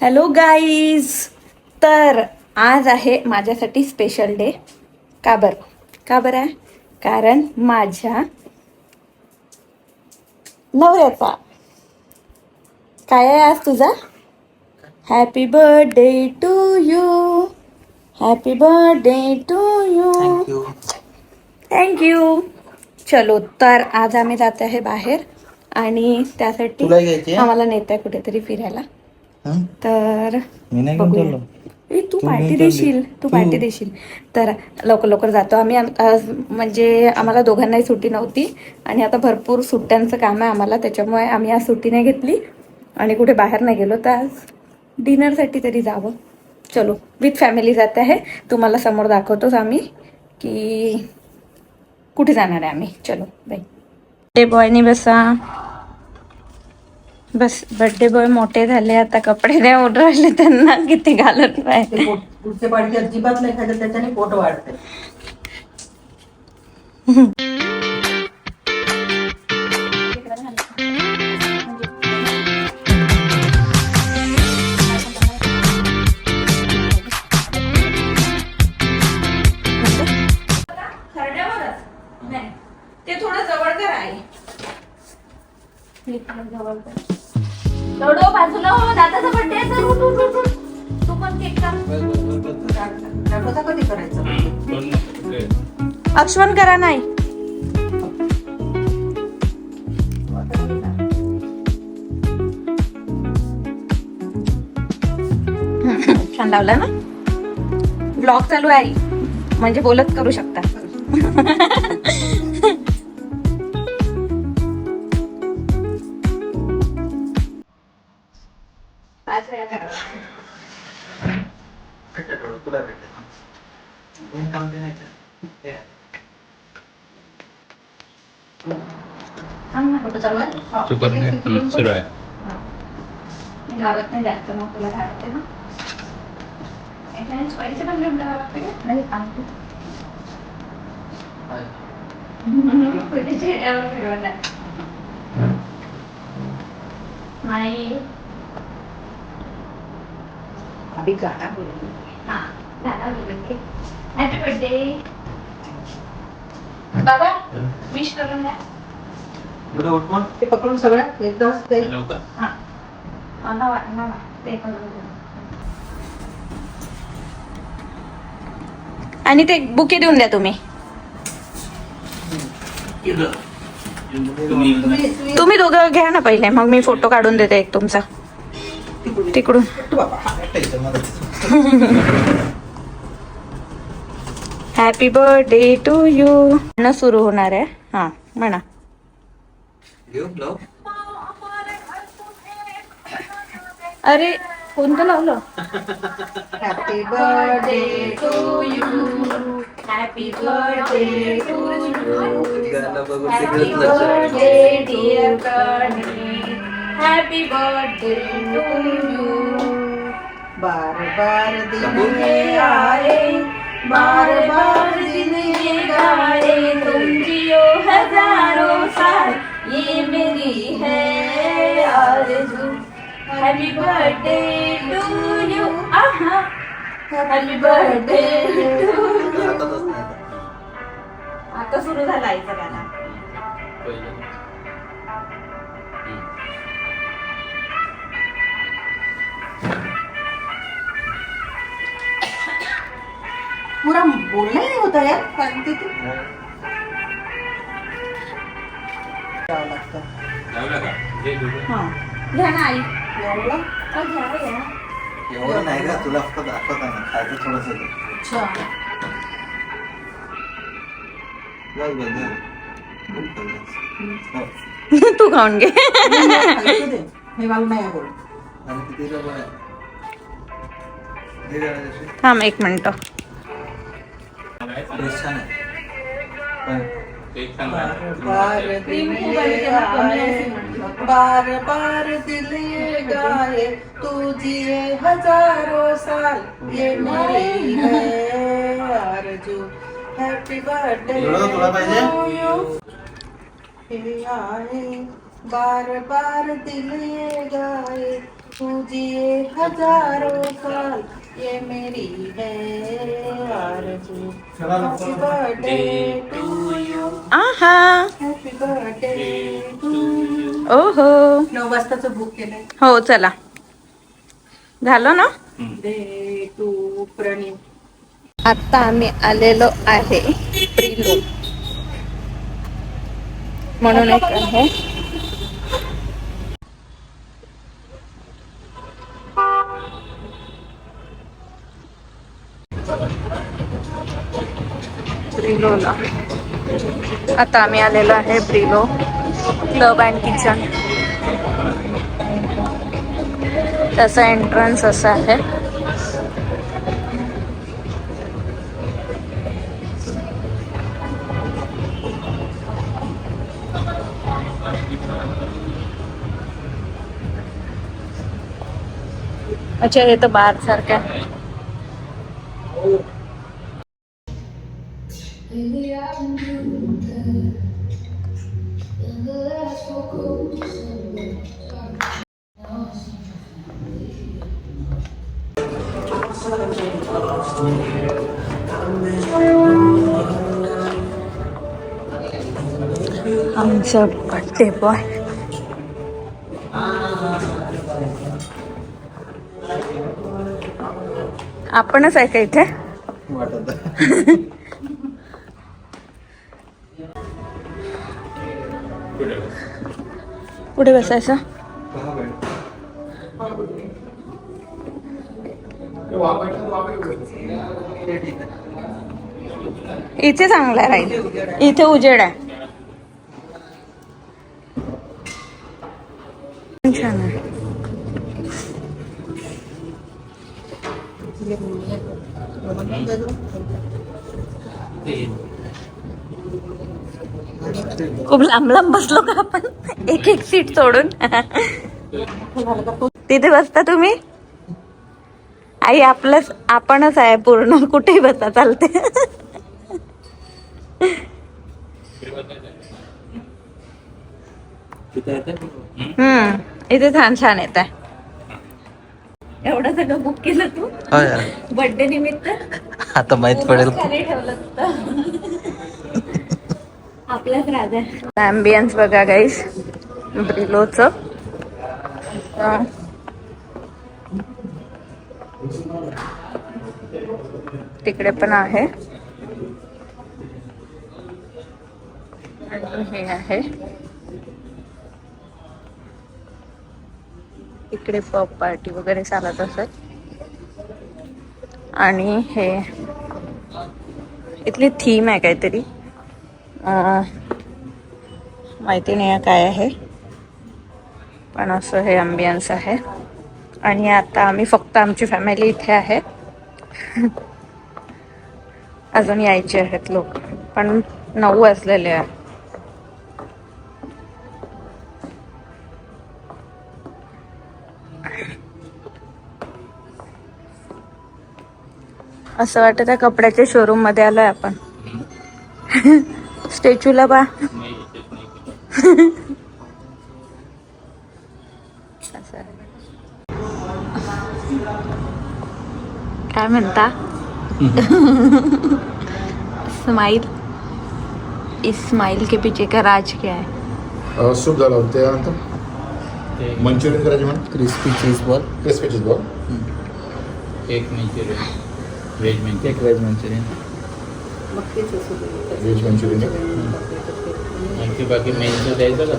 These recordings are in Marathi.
Hello guys. तर आज आहे माझ्यासाठी स्पेशल डे. का बरं आहे? कारण माझ्या नवऱ्याचा काय आहे आज तुझा. Happy birthday to you. Happy birthday to you. Thank you. चलो, तर आज आम्ही जात आहे बाहेर आणि त्यासाठी आम्हाला नेत आहे कुठेतरी फिरायला. तर बघूया. तू पार्टी देशील. तर लवकर जातो आम्ही. म्हणजे आम्हाला दोघांनाही सुट्टी नव्हती आणि आता भरपूर सुट्ट्यांचं काम आहे आम्हाला, त्याच्यामुळे आम्ही आज सुट्टी नाही घेतली आणि कुठे बाहेर नाही गेलो. तर आज डिनरसाठी तरी जावं. चलो, विथ फॅमिली जाते आहे. तुम्हाला समोर दाखवतोच आम्ही की कुठे जाणार आहे आम्ही. चलो बाय. बर्थडे बॉयनी बस बर्थडे बॉय मोठे झाले आता, कपडे नाही ओढ राहिले त्यांना किती घालत नाही. पुढचे पाठी अजिबात नाही खायचं, त्याच्याने पोट वाढते. ते थोडं जवळ कर आहे. बाजूला हो, दादाचा बर्थडे आहे. तू पण केक गणपती कधी करायचं? अक्षवण करा नाही. छान लावला ना. ब्लॉग चालू आहे म्हणजे बोलत करू शकता. सुरू आहे. गावात नाही जास्त मग तुला घालते ना. पैसे पण घेऊन जावं लागतं का? नाही सांगतो. नाही अभी गाणं बोल. हॅपी बर्थडे बाबा. विश करून द्या. ते पकडून सगळ्या एकदाच ते आणि ते बुके देऊन द्या तुम्ही. तुम्ही दोघं घ्या ना पहिले, मग मी फोटो काढून देते एक तुमचा तिकडून. हॅपी बर्थडे टू यू न सुरू होणार आहे. हा म्हणा. अरे कोणतं लावलं? Happy birthday to you. Happy birthday to you. Happy birthday dear Karni. Happy birthday to you. बार बार दिन ये आए, बार बार दिन ये गाए, तुम जियो हजारों साल, ये मेरी है आरज़ू. Happy birthday to you. Happy birthday to you. आता सुरू झाला आईचा गाणं. पूरा बोलना ही नहीं होता यार. सांगते तू हा घ्या ना आई. एवढं एवढं नाही का तुला फक्त दाखवत आहे ना, खायचं थोडस. अच्छा. तू खाऊन घे. खायचं दे, हे मला नाही आवडत. आणि किती जवळ आहे हे करायचं. थांब एक मिनिट. छान आहे. बार दिन ये आए, बार बार दिल ये गाए, तू जिए हजारों साल, ये मेरी है आरज़ू. हॅपी बर्थडे तुला पाहिजे? ये आए, बार बार दिल ये गाए, जिए हजारों साल ये मेरी है आरज़ू हैप्पी बर्थडे टू यू आहा हैप्पी बर्थडे टू यू ओहो 9 वाजताचं बुक केलंय हो चला झालं ना डे टू प्रणीत आता आम्ही आलेलो आहे प्रिलो म्हणून एक आहे प्रिलोला आता आम्ही आलेलो आहे प्रिलो क्लब अँड किचन त्याचा एंट्रन्स असा आहे अच्छा हे तर बार सारखं आहे आमचं बर्थडे बॉय आपणच आहे का इथे पुढे बसायचं इथे चांगलं राहील इथे उजेड आहे छान आहे खूप लांब लांब बसलो का आपण एक एक सीट सोडून तिथे बसता तुम्ही आई आपलंच आपणच आहे पूर्ण कुठेही बसा चालते इथे छान छान येत आहे एवढं सगळं बुक केलं तू बर्थडे निमित्त आता माहित पडेल ठेवलं आपलाच राजा ॲम्बियन्स बघा गाईस ब्रिलोचं तिकडे पण आहे आणि हे आहे इकडे पब पार्टी वगैरे चालत असत आणि हे इथली थीम आहे काहीतरी माहिती नाही काय आहे पण असं हे अम्बियन्स आहे आणि आता आम्ही फक्त आमची फॅमिली इथे आहे अजून यायचे आहेत लोक पण 9 वाजलेले आहे असं वाटत आहे कपड्याच्या शोरूम मध्ये आलोय आपण स्टॅच्यूला बा काय म्हणता स्माइल इस स्माइल के पीछे का राज क्या है सूप झालं होतं त्यानंतर मंचुरियन करायचे म्हणून crispy cheese ball crispy cheese ball एक मंचुरियन व्हेज मंचुरियन एक व्हेज मंचुरियन व्हेज मंचुरियन आणखी बाकी मेन्यू द्यायचं का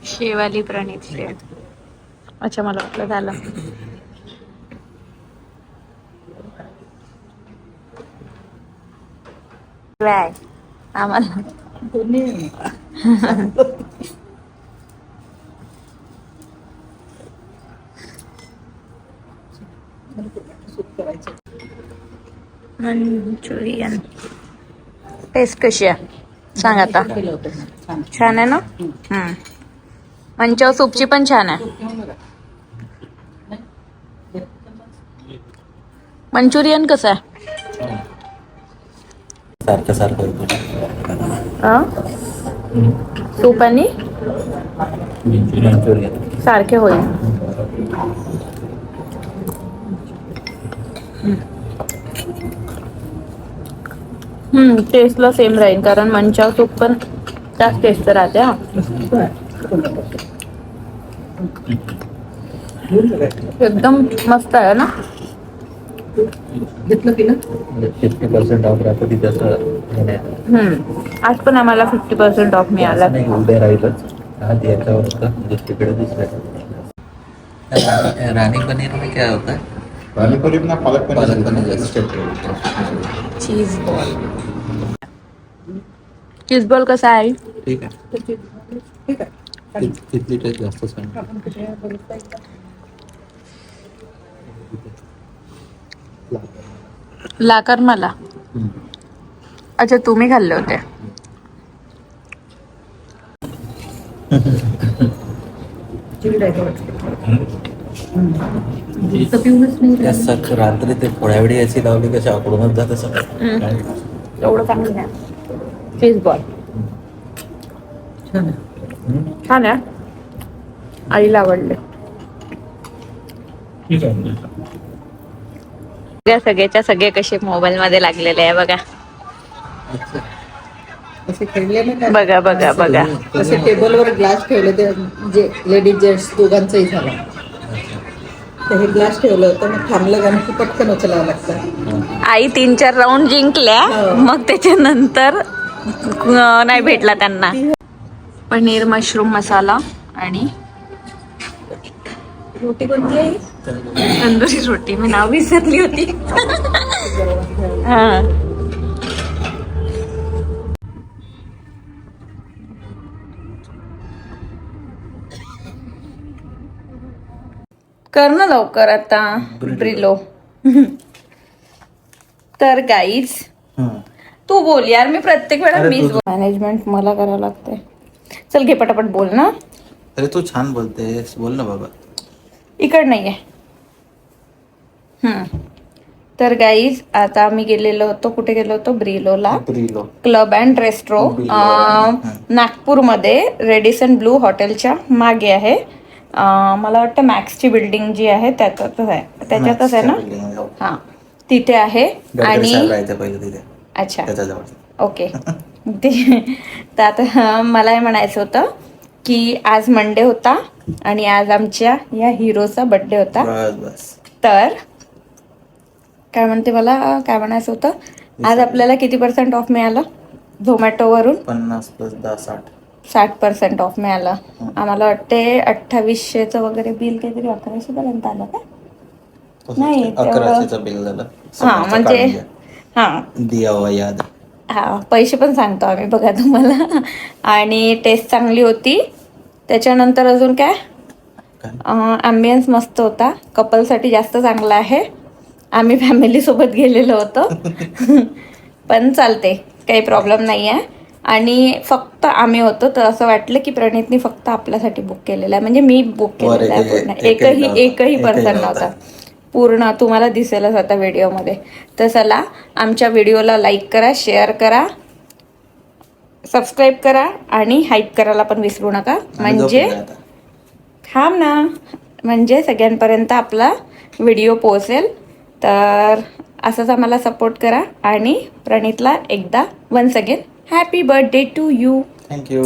शेवाली प्रणीत शेव अच्छा मला वाटलं झालं काय आम्हाला मंचुरियन टेस्ट कशी आहे सांग आता छान आहे ना मंचाव सूपची पण छान आहे मंचुरियन कसं आहे? सारखं सारखं सूप आणि सारखे होईल. टेस्टला सेम राहील कारण मंचा सूप पण त्याच टेस्ट राहते. हा एकदम मस्त आहे ना. घेतलं की ना 50% ऑफ राहतं तिथं. आज पण आम्हाला 50% ऑफ मिळाला. उद्या राहीलच. आज याच्यावर होतं दुसरीकडे दुसऱ्या रानी पनीर में क्या होता है? रानी पनीर ना पालक palak paneer cheese ball. Cheese ball कसा आहे? ठीक आहे. ठीक आहे. तिथली टेस्ट जास्त सांग. लाकर मला. अच्छा तुम्ही खाल्ले होते. रात्री ते थोड्या वेळी याची लावली कशा आकडूनच जात सगळं. एवढं चांगलं नाही. चीज बॉल छान आहे. आईला आवडले. सगळ्याच्या सगळे कसे मोबाईल मध्ये लागलेले आहे बघा. असे खेळले ना काय? बघा बघा बघा. असे टेबलवर ग्लास ठेवले ते जे लेडीज जेंट्स दोघांचंही झालं. तर हे ग्लास ठेवलं होतं मग थांबलं कारण की पटकन उचलावं लागतं. आई 3-4 राऊंड जिंकल्या. मग त्याच्यानंतर नाही भेटला त्यांना. पनीर मशरूम मसाला आणि रोटी कोणती आहे? तंदुरी रोटी. मी नाव विसरली होती. हा कर ना लवकर आता. ब्रिलो. तर गाईज तू बोल यार. मी प्रत्येक वेळा मीच मॅनेजमेंट मला करावं लागते. चल घे पटापट बोल ना. अरे तू छान बोलतेस. बोल ना बाबा. इकड नाहीये. तर गाईज आता आम्ही गेलेलो होतो. कुठे गेलो होतो? ब्रिलोला. क्लब अँड रेस्ट्रो नागपूरमध्ये रेडिसन ब्लू हॉटेलच्या मागे आहे. मला वाटतं मॅक्सची बिल्डिंग जी आहे त्याच्यातच आहे ना. हा तिथे आहे. आणि अच्छा ओके. तर आता मला हे म्हणायचं होतं की आज मंडे होता आणि आज आमच्या या हिरोचा बर्थडे होता. तर काय म्हणते मला काय म्हणायचं होतं. आज आपल्याला किती % ऑफ मिळालं झोमॅटोवरून? 50 + 10 60% ऑफ मिळालं. आम्हाला वाटते 2800चं वगैरे बिल काहीतरी 1100 पर्यंत आलं का? नाही 1100चं बिल झालं. हा म्हणजे हा दिया हुआ याद. हा पैसे पण सांगतो आम्ही बघा तुम्हाला. आणि टेस्ट चांगली होती. त्याच्यानंतर अजून काय ॲम्बियन्स मस्त होता. कपलसाठी जास्त चांगला आहे. आम्ही फॅमिली सोबत गेलेलो होतो. पण चालते काही प्रॉब्लेम नाही आहे. आणि फक्त आम्ही होतो तर असं वाटलं की प्रणितनी फक्त आपल्यासाठी बुक केलेलं आहे. म्हणजे मी बुक केलेलं आहे पूर्ण. एकही पर्सन नव्हता पूर्ण. तुम्हाला दिसेलच आता व्हिडिओमध्ये. तर चला आमच्या व्हिडिओला लाईक करा, शेअर करा, सबस्क्राईब करा आणि हाईप करायला पण विसरू नका. म्हणजे थांब ना. म्हणजे सगळ्यांपर्यंत आपला व्हिडिओ पोहोचेल. तर असंच आम्हाला सपोर्ट करा. आणि प्रणितला एकदा once again happy birthday to you. Thank you.